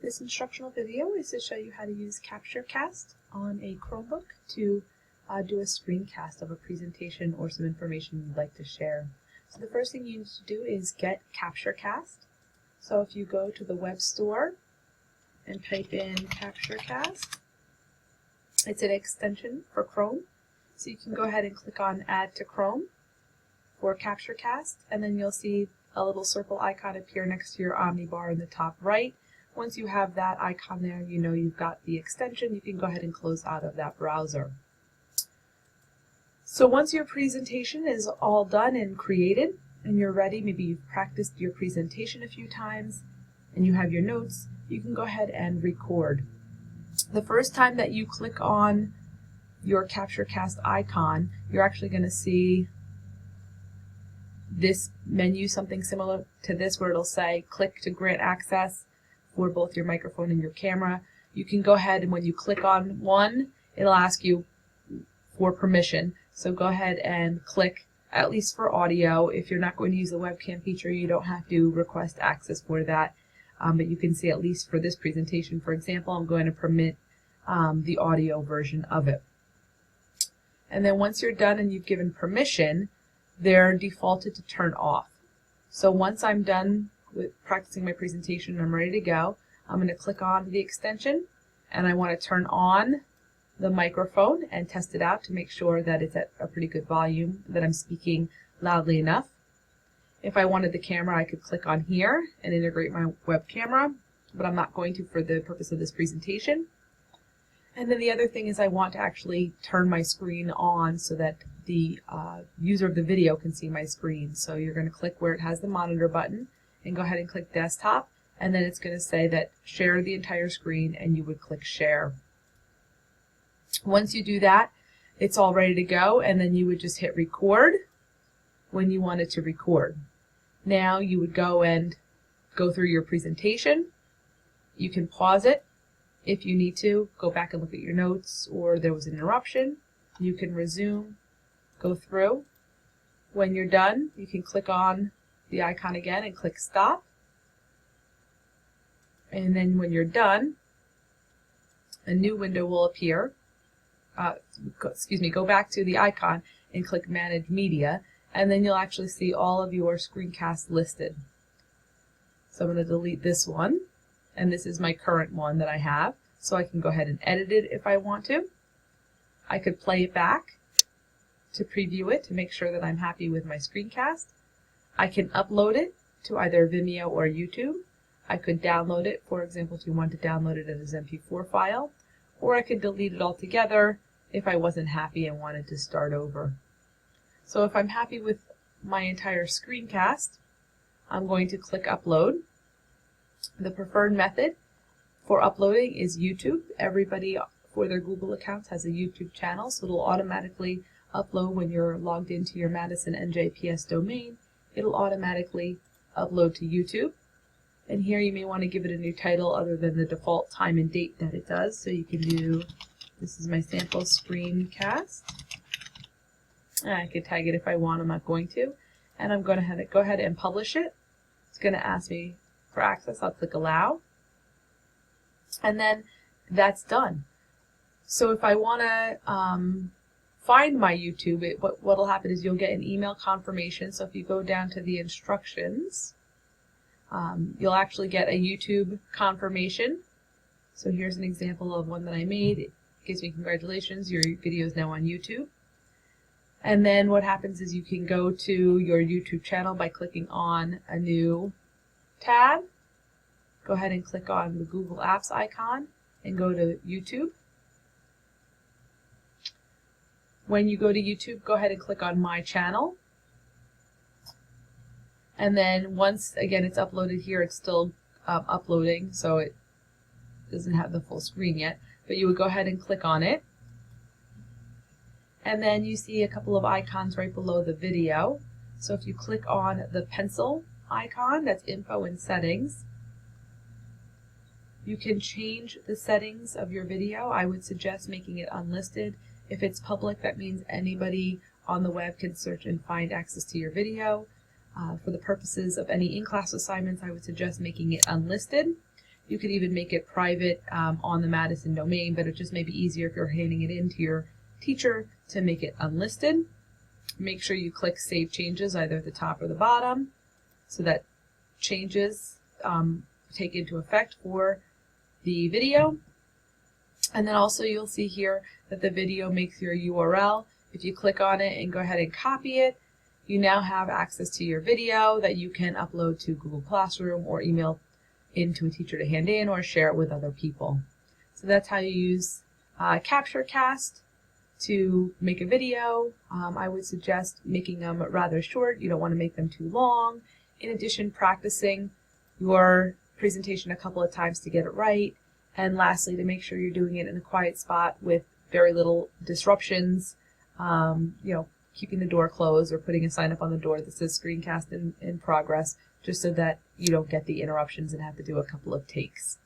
This instructional video is to show you how to use CaptureCast on a Chromebook to do a screencast of a presentation or some information you'd like to share. So the first thing you need to do is get CaptureCast. So if you go to the web store and type in CaptureCast, it's an extension for Chrome. So you can go ahead and click on Add to Chrome for CaptureCast, and then you'll see a little circle icon appear next to your Omni bar in the top right. Once you have that icon there, you know you've got the extension. You can go ahead and close out of that browser. So once your presentation is all done and created and you're ready, maybe you've practiced your presentation a few times and you have your notes, you can go ahead and record. The first time that you click on your CaptureCast icon, you're actually going to see this menu, something similar to this, where it'll say click to grant access for both your microphone and your camera. You can go ahead and when you click on one, it'll ask you for permission. So go ahead and click, at least for audio. If you're not going to use the webcam feature, you don't have to request access for that. But you can see, at least for this presentation, for example, I'm going to permit the audio version of it. And then once you're done and you've given permission, they're defaulted to turn off. So once I'm done with practicing my presentation and I'm ready to go, I'm going to click on the extension and I want to turn on the microphone and test it out to make sure that it's at a pretty good volume, that I'm speaking loudly enough. If I wanted the camera, I could click on here and integrate my web camera, but I'm not going to for the purpose of this presentation. And then the other thing is I want to actually turn my screen on so that the user of the video can see my screen. So you're going to click where it has the monitor button and go ahead and click desktop, and then it's going to say that share the entire screen, and you would click share. Once you do that, it's all ready to go, and then you would just hit record when you wanted to record. Now you would go through your presentation. You can pause it if you need to, go back and look at your notes, or there was an interruption. You can resume, go through. When you're done, you can click on the icon again and click stop. And then when you're done, a new window will appear. Go back to the icon and click Manage Media, and then you'll actually see all of your screencasts listed. So I'm going to delete this one, and this is my current one that I have, so I can go ahead and edit it if I want to. I could play it back to preview it to make sure that I'm happy with my screencast. I can upload it to either Vimeo or YouTube. I could download it, for example, if you want to download it as an MP4 file, or I could delete it altogether if I wasn't happy and wanted to start over. So if I'm happy with my entire screencast, I'm going to click Upload. The preferred method for uploading is YouTube. Everybody for their Google accounts has a YouTube channel, so it'll automatically upload when you're logged into your Madison NJPS domain. It'll automatically upload to YouTube. And here you may want to give it a new title other than the default time and date that it does. So you can do, this is my sample screencast. And I could tag it if I want, I'm not going to. And I'm going to go ahead and publish it. It's going to ask me for access. I'll click Allow. And then that's done. So if I want to find my YouTube, what'll happen is you'll get an email confirmation. So if you go down to the instructions, you'll actually get a YouTube confirmation. So here's an example of one that I made. It gives me congratulations, your video is now on YouTube. And then what happens is you can go to your YouTube channel by clicking on a new tab. Go ahead and click on the Google Apps icon and go to YouTube. When you go to YouTube, go ahead and click on My Channel. And then once, again, it's uploaded here, it's still uploading, so it doesn't have the full screen yet. But you would go ahead and click on it. And then you see a couple of icons right below the video. So if you click on the pencil icon, that's Info and Settings, you can change the settings of your video. I would suggest making it unlisted. If it's public, that means anybody on the web can search and find access to your video. For the purposes of any in-class assignments, I would suggest making it unlisted. You could even make it private on the Madison domain, but it just may be easier if you're handing it in to your teacher to make it unlisted. Make sure you click Save Changes either at the top or the bottom so that changes take into effect for the video. And then also you'll see here that the video makes your URL. If you click on it and go ahead and copy it, you now have access to your video that you can upload to Google Classroom or email into a teacher to hand in or share it with other people. So that's how you use CaptureCast to make a video. I would suggest making them rather short. You don't want to make them too long. In addition, practicing your presentation a couple of times to get it right. And lastly, to make sure you're doing it in a quiet spot with very little disruptions, keeping the door closed or putting a sign up on the door that says screencast in progress, just so that you don't get the interruptions and have to do a couple of takes.